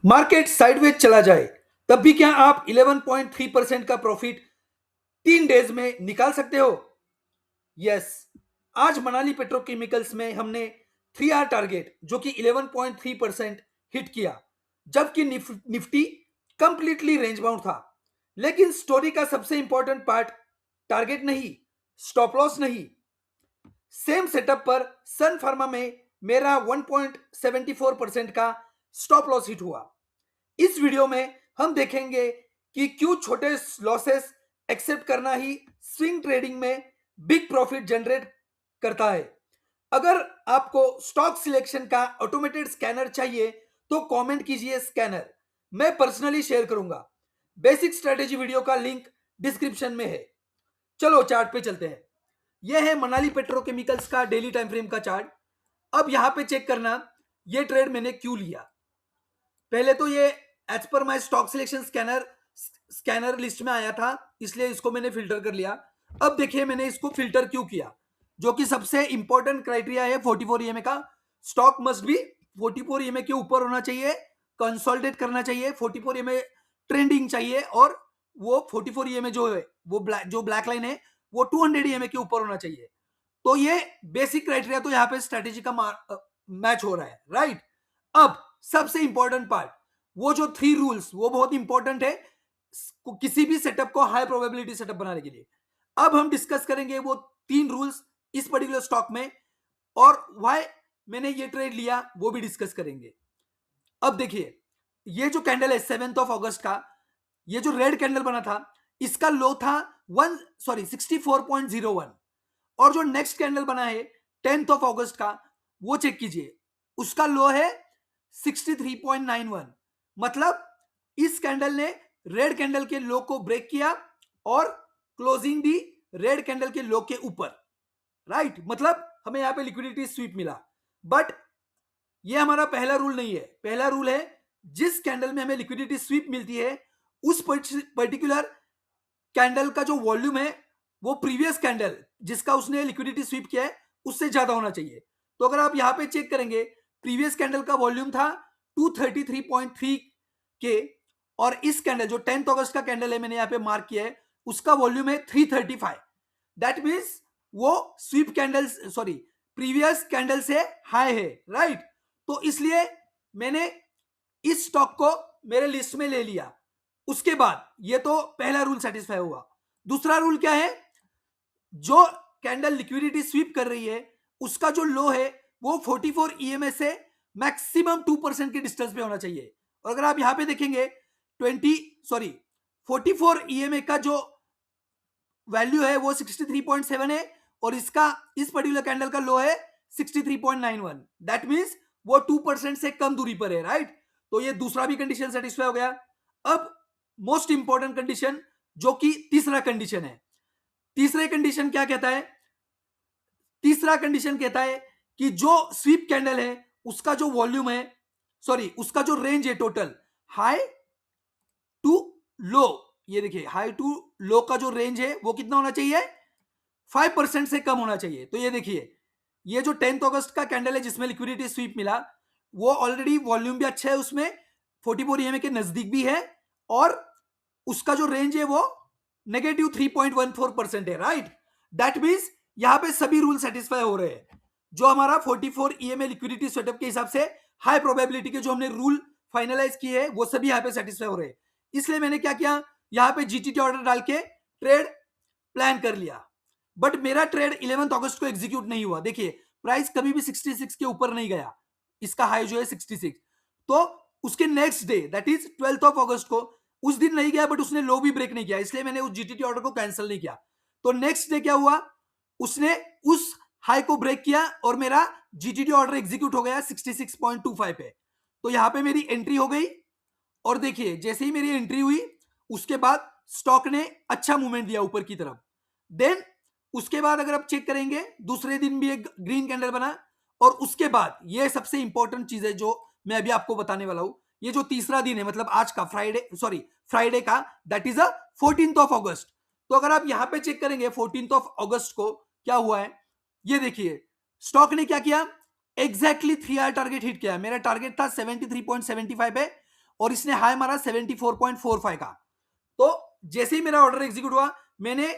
Market sideways चला जाए तब भी क्या आप 11.3% का प्रॉफिट 3 डेज में निकाल सकते हो? यस। आज मनाली पेट्रोकेमिकल्स में हमने 3 आर टारगेट जो कि 11.3% हिट किया, जबकि निफ्टी कंप्लीटली रेंज बाउंड था। लेकिन स्टोरी का सबसे इंपॉर्टेंट पार्ट टारगेट नहीं, स्टॉप लॉस नहीं। सेम सेटअप पर सन फार्मा में मेरा 1.74% का स्टॉप लॉस हिट हुआ। इस वीडियो में हम देखेंगे कि क्यों छोटे लॉसेस एक्सेप्ट करना ही स्विंग ट्रेडिंग में बिग प्रॉफिट जनरेट करता है। अगर आपको स्टॉक सिलेक्शन का ऑटोमेटेड स्कैनर चाहिए तो कमेंट कीजिए स्कैनर, मैं पर्सनली शेयर करूंगा। बेसिक स्ट्रेटेजी वीडियो का लिंक डिस्क्रिप्शन में है। चलो चार्ट पे चलते हैं। यह है मनाली पेट्रोकेमिकल्स का डेली टाइम फ्रेम का चार्ट। अब यहां पे चेक करना ये ट्रेड मैंने क्यों लिया। पहले तो ये as per my stock selection scanner list में आया था, इसलिए इसको मैंने फिल्टर कर लिया। अब देखिए मैंने इसको फिल्टर क्यों किया, जो कि सबसे इंपॉर्टेंट क्राइटेरिया है 44 ईएमए का। स्टॉक मस्ट भी 44 ईएमए के ऊपर होना चाहिए, कंसोलिडेट करना चाहिए, 44 ईएमए ट्रेंडिंग चाहिए, और वो 44 ईएमए जो है वो जो ब्लैक लाइन है वो 200 ईएमए के ऊपर होना चाहिए। तो ये बेसिक क्राइटेरिया तो यहाँ पे स्ट्रेटेजी का मैच हो रहा है, राइट। अब सबसे इंपॉर्टेंट पार्ट, वो जो 3 रूल्स वो बहुत इंपॉर्टेंट है किसी भी सेटअप को हाई प्रोबेबिलिटी सेटअप बनाने के लिए। अब हम डिस्कस करेंगे वो 3 रूल्स इस पर्टिकुलर स्टॉक में, और व्हाई मैंने ये ट्रेड लिया वो भी डिस्कस करेंगे। अब देखिए ये जो कैंडल है 7 अगस्त का, ये जो रेड कैंडल बना था इसका लो था 64.01, और जो नेक्स्ट कैंडल बना है 10 अगस्त का वो चेक कीजिए, उसका लो है 63.91। मतलब इस कैंडल ने रेड कैंडल के लो को ब्रेक किया और क्लोजिंग दी रेड कैंडल के लो के ऊपर, राइट। मतलब हमें यहां पे लिक्विडिटी स्वीप मिला। बट ये हमारा पहला रूल नहीं है। पहला रूल है जिस कैंडल में हमें लिक्विडिटी स्वीप मिलती है उस पर्टिकुलर कैंडल का जो वॉल्यूम है वो प्रीवियस कैंडल जिसका उसने लिक्विडिटी स्वीप किया है उससे ज्यादा होना चाहिए। तो अगर आप यहां पे चेक करेंगे प्रीवियस कैंडल का वॉल्यूम था 233.3 के, और इस कैंडल जो 10 अगस्त का कैंडल है मैंने यहां पे मार्क किया है उसका वॉल्यूम है 335। दैट मीन्स वो sweep candle sorry previous candle से हाई है, राइट। तो इसलिए मैंने इस स्टॉक को मेरे लिस्ट में ले लिया। उसके बाद ये तो पहला रूल सेटिस्फाई हुआ। दूसरा रूल क्या है, जो कैंडल लिक्विडिटी स्वीप कर रही है उसका जो लो है वो 44 ईएमए से मैक्सिमम 2% के डिस्टेंस पे होना चाहिए। और अगर आप यहां पे देखेंगे 44 ईएमए का जो वैल्यू है वो 63.7 है, और इसका इस पर्टिकुलर कैंडल का लो है 63.91। दैट मींस वो 2% से कम दूरी पर है, राइट। तो ये दूसरा भी कंडीशन सेटिस्फाई हो गया। अब मोस्ट इंपॉर्टेंट कंडीशन जो कि तीसरा कंडीशन है। तीसरे कंडीशन क्या कहता है, तीसरा कंडीशन कहता है कि जो स्वीप कैंडल है उसका जो वॉल्यूम है सॉरी उसका जो रेंज है टोटल हाई टू लो, ये देखिए हाई टू लो का जो रेंज है वो कितना होना चाहिए, 5% से कम होना चाहिए। तो ये देखिए ये जो 10 अगस्त का कैंडल है जिसमें लिक्विडिटी स्वीप मिला वो ऑलरेडी वॉल्यूम भी अच्छा है, उसमें 44 ईएमए के नजदीक भी है, और उसका जो रेंज है वो -3.14% है, राइट। दैट मीन्स यहां पे सभी रूल सेटिस्फाई हो रहे हैं। जो हमारा 44 ईएमए लिक्विडिटी सेटअप के हिसाब से हाई प्रोबेबिलिटी के जो हमने रूल फाइनलाइज किए हैं वो सभी यहां पे सेटिस्फाई हो रहे हैं। इसलिए मैंने क्या किया, यहां पे जीटीटी ऑर्डर डाल के ट्रेड प्लान कर लिया। बट मेरा ट्रेड 11 अगस्त को एग्जीक्यूट नहीं हुआ। देखिए प्राइस कभी भी 66 के ऊपर नहीं गया, इसका हाई जो है 66। तो उसके नेक्स्ट डे दैट इज 12 अगस्त को उस दिन नहीं गया, बट उसने लो भी ब्रेक नहीं किया, इसलिए मैंने उस जीटीटी ऑर्डर को कैंसिल नहीं किया। तो नेक्स्ट डे क्या हुआ, उसने उस हाई को ब्रेक किया और मेरा जीटीटी ऑर्डर एग्जीक्यूट हो गया 66.25 पे। तो यहां पे मेरी एंट्री हो गई, और देखिए जैसे ही मेरी एंट्री हुई उसके बाद स्टॉक ने अच्छा मूवमेंट दिया ऊपर की तरफ। देन उसके बाद अगर आप चेक करेंगे दूसरे दिन भी एक ग्रीन कैंडल बना, और उसके बाद ये सबसे इंपॉर्टेंट चीज है जो मैं अभी आपको बताने वाला हूं। ये जो तीसरा दिन है मतलब आज का फ्राइडे का, दैट इज 14 अगस्त। तो अगर आप यहां पे चेक करेंगे 14 अगस्त को क्या हुआ है, ये देखिए स्टॉक ने क्या किया, एग्जैक्टली 3 आर टारगेट हिट किया। मेरा टारगेट था 73.75 है, और इसने हाई मारा 74.45 का। तो जैसे ही मेरा ऑर्डर एग्जीक्यूट हुआ, मैंने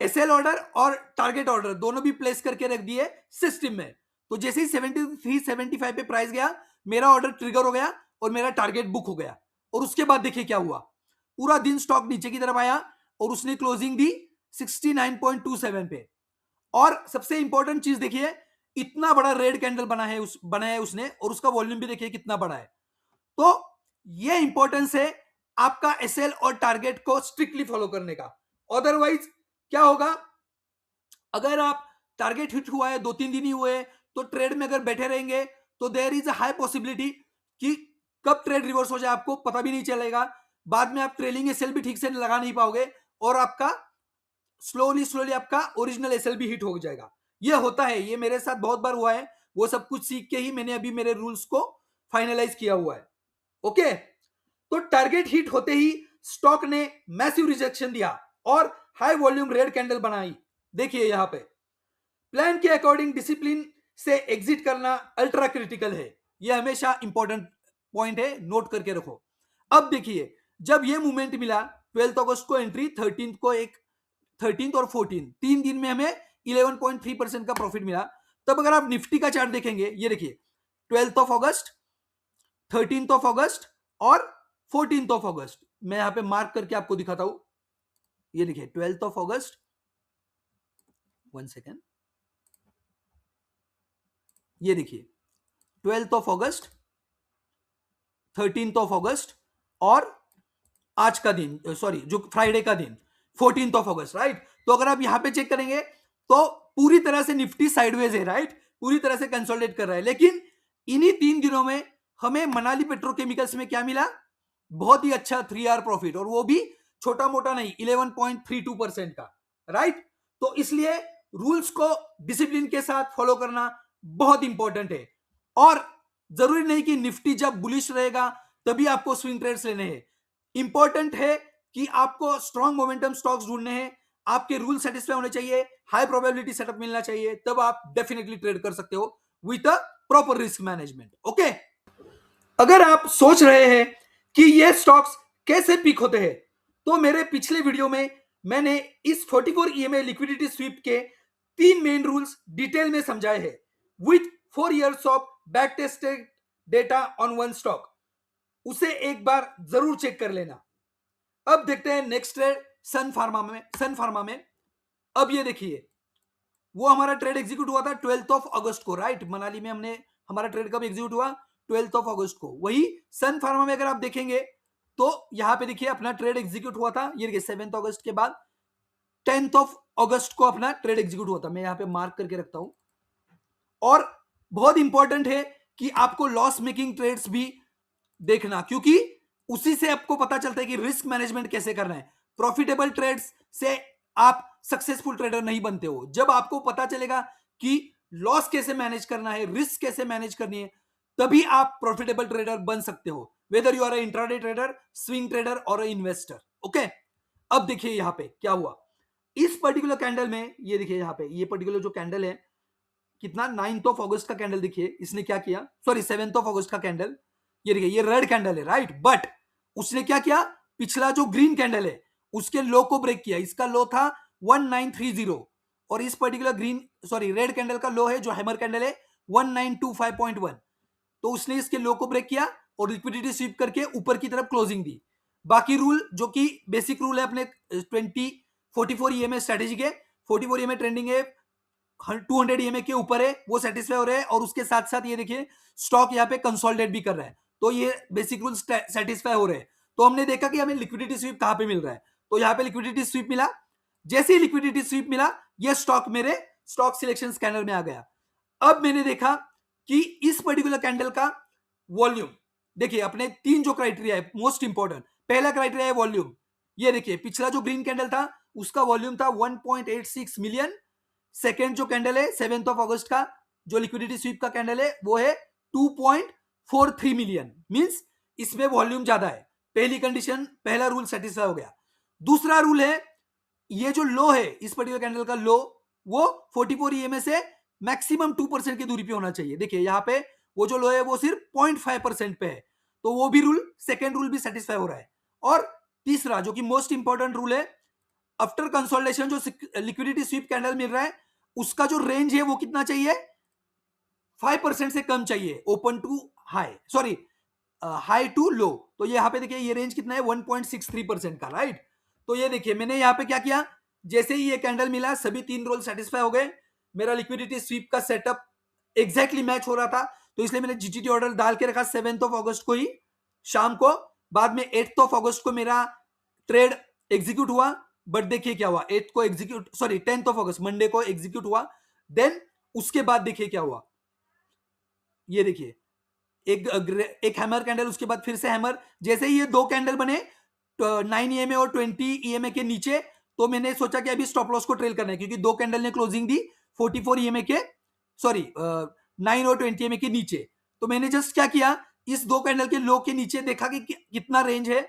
एसएल ऑर्डर और टारगेट ऑर्डर दोनों भी प्लेस करके रख दिए सिस्टम में। तो जैसे ही 73-75 पे प्राइस गया, मेरा ऑर्डर ट्रिगर हो गया और मेरा टारगेट बुक हो गया। और उसके बाद देखिए क्या हुआ, पूरा दिन स्टॉक नीचे की तरफ आया और उसने क्लोजिंग दी 69.27 पे। और सबसे इंपॉर्टेंट चीज देखिए, इतना बड़ा रेड कैंडल बनाया है उसने, और उसका वॉल्यूम भी देखिए कितना बड़ा है। तो ये इंपॉर्टेंस है आपका एसएल और टारगेट को स्ट्रिक्टली फॉलो करने का। अदरवाइज क्या होगा, अगर आप टारगेट हिट हुआ है, 2-3 दिन ही हुए, तो ट्रेड में अगर बैठे रहेंगे तो there is a high possibility कि कब ट्रेड रिवर्स हो जाए आपको पता भी नहीं चलेगा। बाद में आप ट्रेलिंग एसएल भी ठीक से लगा नहीं पाओगे और आपका स्लोली आपका ओरिजिनल एसएल भी हिट हो जाएगा। ये होता है, ये मेरे साथ बहुत बार हुआ है। वो सब कुछ सीख के ही मैंने अभी मेरे रूल्स को फाइनलाइज किया हुआ है। ओके, तो टारगेट हिट होते ही स्टॉक ने मैसिव रिजेक्शन दिया और हाई वॉल्यूम रेड कैंडल बनाई। देखिए यहां पे प्लान के अकॉर्डिंग डिसिप्लिन से एग्जिट करना अल्ट्रा क्रिटिकल है। यह हमेशा इंपॉर्टेंट पॉइंट है, नोट करके रखो। अब देखिए, जब यह मूवमेंट मिला 12 अगस्त को एंट्री, 13 को एक 13 और 14 3 दिन में हमें 11.3% का प्रॉफिट मिला। तब अगर आप निफ्टी का चार्ट देखेंगे, ये देखिए 12 अगस्त, 13 अगस्त और 14 अगस्त, मैं यहां पे मार्क करके आपको दिखाता हूं। ये देखिए 12 अगस्त, 1 सेकेंड, ये देखिए 12 अगस्त, 13 अगस्त और आज का दिन, सॉरी जो फ्राइडे का दिन 14 अगस्त, राइट। तो अगर आप यहां पे चेक करेंगे तो पूरी तरह से निफ्टी साइडवेज है, राइट, पूरी तरह से कंसोलिडेट कर रहा है। लेकिन इन्हीं 3 दिनों में हमें मनाली पेट्रोकेमिकल्स में क्या मिला, बहुत ही अच्छा 3R प्रॉफिट, और वो भी छोटा मोटा नहीं, 11.32% का, राइट। तो इसलिए रूल्स को डिसिप्लिन के साथ फॉलो करना बहुत इंपॉर्टेंट है। और जरूरी नहीं कि निफ्टी जब बुलिश रहेगा तभी आपको स्विंग ट्रेड्स लेने हैं। इंपॉर्टेंट है कि आपको स्ट्रॉन्ग मोमेंटम स्टॉक्स ढूंढने हैं, आपके रूल सेटिस्फाई होने चाहिए, हाई प्रोबेबिलिटी सेटअप मिलना चाहिए, तब आप डेफिनेटली ट्रेड कर सकते हो with a proper risk management. Okay, अगर आप सोच रहे हैं कि ये स्टॉक्स कैसे पिक होते हैं, तो मेरे पिछले वीडियो में मैंने इस 44 EMA लिक्विडिटी स्वीप के 3 मेन रूल्स डिटेल में समझाए हैं with 4 years of back tested data on one stock. उसे एक बार जरूर चेक कर लेना। अब देखते हैं नेक्स्ट ट्रेड सन फार्मा में। अब ये देखिए, वो हमारा ट्रेड एग्जीक्यूट हुआ था 12 अगस्त को, राइट। मनाली में हमने, हमारा ट्रेड कब एग्जीक्यूट हुआ, 12 अगस्त को। वही सन फार्मा में अगर आप देखेंगे तो यहां पे देखिए अपना ट्रेड एग्जीक्यूट हुआ था, ये देखिए 7 अगस्त के बाद 10 अगस्त को अपना ट्रेड एग्जीक्यूट हुआ था। मैं यहां पे मार्क करके रखता हूं। और बहुत इंपॉर्टेंट है कि आपको लॉस मेकिंग ट्रेड्स भी देखना, क्योंकि उसी से आपको पता चलता है कि रिस्क मैनेजमेंट कैसे करना है। प्रॉफिटेबल ट्रेड्स से आप सक्सेसफुल ट्रेडर नहीं बनते हो। जब आपको पता चलेगा कि लॉस कैसे मैनेज करना है, रिस्क कैसे मैनेज करनी है, तभी आप प्रॉफिटेबल ट्रेडर बन सकते हो, whether you are intraday trader, swing trader और इन्वेस्टर। ओके, अब देखिए यहां पे क्या हुआ इस पर्टिकुलर कैंडल में। ये देखिए यहां पे ये पर्टिकुलर जो कैंडल है, कितना 9 अगस्त का कैंडल, देखिए इसने क्या किया, सॉरी 7 अगस्त का कैंडल, ये देखिए ये रेड कैंडल है, राइट। बट उसने क्या किया, पिछला जो ग्रीन कैंडल है उसके लो को ब्रेक किया। इसका लो था 1930 और इस पर्टिकुलर रेड कैंडल का लो है, जो हैमर कैंडल है, 1925.1। तो उसने इसके लो को ब्रेक किया और लिक्विडिटी स्वीप करके ऊपर की तरफ क्लोजिंग दी। बाकी रूल जो कि बेसिक रूल है अपने 44 EMA स्ट्रेटेजी के, 44 EMA ट्रेंडिंग है, 200 EMA के ऊपर है, वो सेटिस्फाई हो रहे हैं। और उसके साथ साथ ये देखिए स्टॉक यहाँ पे कंसोलिडेट भी कर रहा है, तो ये बेसिक रूल सेटिस्फाई हो रहे हैं। तो हमने देखा कि हमें लिक्विडिटी स्वीप कहां पे मिल रहा है, तो यहाँ पे लिक्विडिटी स्वीप मिला। जैसे ही लिक्विडिटी स्वीप मिला, ये स्टॉक मेरे स्टॉक सिलेक्शन स्कैनर में आ गया। अब मैंने देखा कि इस पर्टिकुलर कैंडल का वॉल्यूम, देखिए अपने 3 जो क्राइटेरिया है मोस्ट इंपॉर्टेंट, पहला क्राइटेरिया है वॉल्यूम। ये देखिए पिछला जो ग्रीन कैंडल था उसका वॉल्यूम था 1.86 मिलियन। सेकेंड जो कैंडल है 7 अगस्त का, जो लिक्विडिटी स्वीप का कैंडल है, वो है 2.43 मिलियन। मींस इसमें वॉल्यूम ज्यादा है। पहली कंडीशन, पहला रूल सेटिस्फाई हो गया। दूसरा रूल है, ये जो लो है इस पर्टिकुलर कैंडल का लो, वो 44 EMA से मैक्सिमम 2% की दूरी पे होना चाहिए। देखिए यहाँ पे वो जो लो है वो सिर्फ 0.5% पे है, तो वो भी रूल, सेकेंड रूल भी सेटिस्फाई हो रहा है। और तीसरा जो कि मोस्ट इंपॉर्टेंट रूल है, आफ्टर कंसोलिडेशन जो लिक्विडिटी स्वीप कैंडल मिल रहा है उसका जो रेंज है वो कितना चाहिए, 5% से कम चाहिए, open to high, sorry high to low. तो ये यहाँ पे देखिए ये रेंज कितना है, 1.63% का, राइट। तो ये देखिए मैंने यहाँ पे क्या किया, जैसे ही ये कैंडल मिला सभी 3 रोल सेटिस्फाई हो गए, मेरा लिक्विडिटी स्वीप का सेटअप एग्जैक्टली मैच हो रहा था, तो इसलिए मैंने जीटीटी ऑर्डर डाल के रखा 7 अगस्त को ही शाम को। बाद में 8 अगस्त को मेरा ट्रेड एग्जीक्यूट हुआ, बट देखिए क्या हुआ, 8 को एग्जीक्यूट, सॉरी 10 अगस्त मंडे को एग्जीक्यूट हुआ। देन उसके बाद देखिए क्या हुआ, ये देखिए एक हैमर कैंडल, उसके बाद फिर से हैमर। जैसे ही ये 2 कैंडल बने 9 ईएमए और 20 ईएमए के नीचे, तो मैंने सोचा कि अभी स्टॉप लॉस को ट्रेल करना है, क्योंकि 2 कैंडल ने क्लोजिंग दी 44 ईएमए के, सॉरी 9 और 20 ईएमए के नीचे। तो मैंने जस्ट क्या किया, इस 2 कैंडल के लो के नीचे देखा कि कितना रेंज है,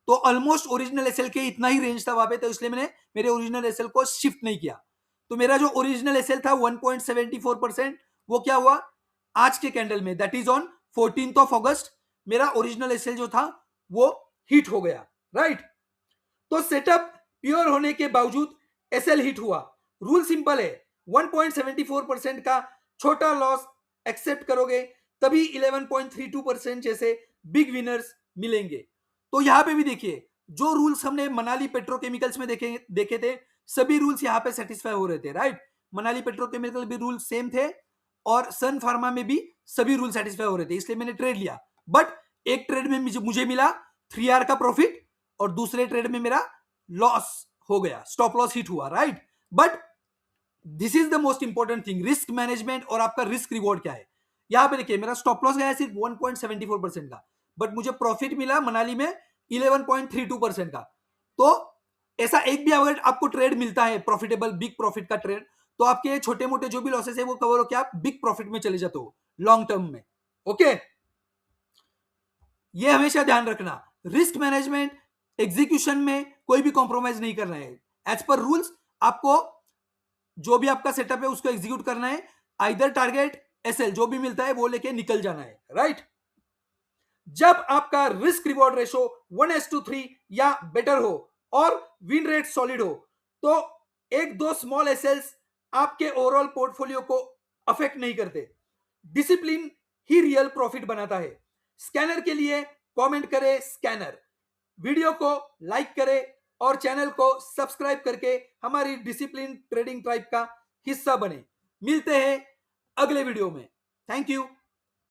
तो ऑलमोस्ट ओरिजिनल एसएल के इतना ही रेंज था वहां पे, तो इसलिए मैंने मेरे ओरिजिनल एसएल को शिफ्ट नहीं किया। तो मेरा जो ओरिजिनल एसएल था 1.74%, वो क्या हुआ आज के कैंडल में, दैट इज ऑन 14 अगस्त, मेरा ओरिजिनल एसएल जो था वो हिट हो गया, राइट। तो सेटअप प्योर होने के बावजूद एसएल हिट हुआ। रूल सिंपल है, 1.74% का छोटा लॉस एक्सेप्ट करोगे तभी 11.32% जैसे बिग विनर्स मिलेंगे। तो यहां पे भी देखिए जो रूल्स हमने मनाली पेट्रोकेमिकल्स में देखे थे, सभी रूल्स यहां पे सेटिस्फाई हो रहे थे, राइट। मनाली पेट्रोकेमिकल भी रूल सेम थे और सन फार्मा में भी सभी रूल सेटिस्फाई हो रहे थे, इसलिए मैंने ट्रेड लिया। बट एक ट्रेड में मुझे मिला 3R का प्रॉफिट और दूसरे ट्रेड में मेरा लॉस हो गया, स्टॉप लॉस हिट हुआ, right. But this is the most important thing, risk management और आपका रिस्क रिवॉर्ड क्या है। यहां पे देखिए मेरा स्टॉप लॉस गया सिर्फ 1.74% का, बट मुझे प्रॉफिट मिला मनाली में 11.32% का। तो ऐसा एक भी अगर आपको ट्रेड मिलता है प्रॉफिटेबल बिग प्रॉफिट का ट्रेड, तो आपके छोटे मोटे जो भी लॉसेस है वो कवर होकर आप बिग प्रॉफिट में चले जाते हो लॉन्ग टर्म में। ओके, ये हमेशा ध्यान रखना, रिस्क मैनेजमेंट एग्जीक्यूशन में कोई भी कॉम्प्रोमाइज नहीं करना है। एज पर रूल्स आपको जो भी आपका सेटअप है उसको एग्जीक्यूट करना है, आइदर टारगेट एसएल जो भी मिलता है वो लेके निकल जाना है, राइट। जब आपका रिस्क रिवॉर्ड रेशो 1:3 या बेटर हो और विन रेट सॉलिड हो, तो एक दो स्मॉल एसएल्स आपके ओवरऑल पोर्टफोलियो को अफेक्ट नहीं करते। डिसिप्लिन ही रियल प्रॉफिट बनाता है। स्कैनर के लिए कमेंट करें स्कैनर, वीडियो को लाइक करें और चैनल को सब्सक्राइब करके हमारी डिसिप्लिन ट्रेडिंग ट्राइब का हिस्सा बने। मिलते हैं अगले वीडियो में। Thank you.